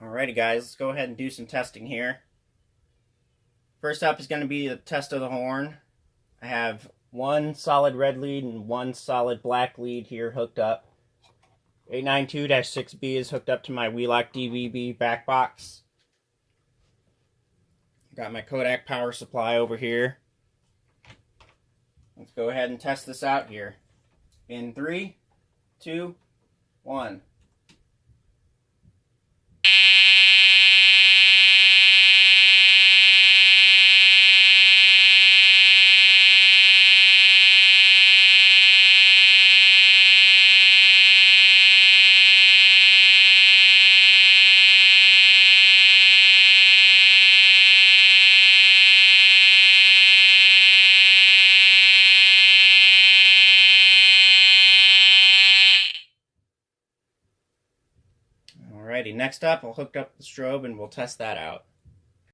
Alrighty guys, let's go ahead and do some testing here. First up is going to be the test of the horn. I have one solid red lead and one solid black lead here hooked up. 892-6B is hooked up to my Wheelock DVB back box. Got my Kodak power supply over here. Let's go ahead and test this out here. In 3, 2, 1. Alrighty, next up I'll hook up the strobe and we'll test that out.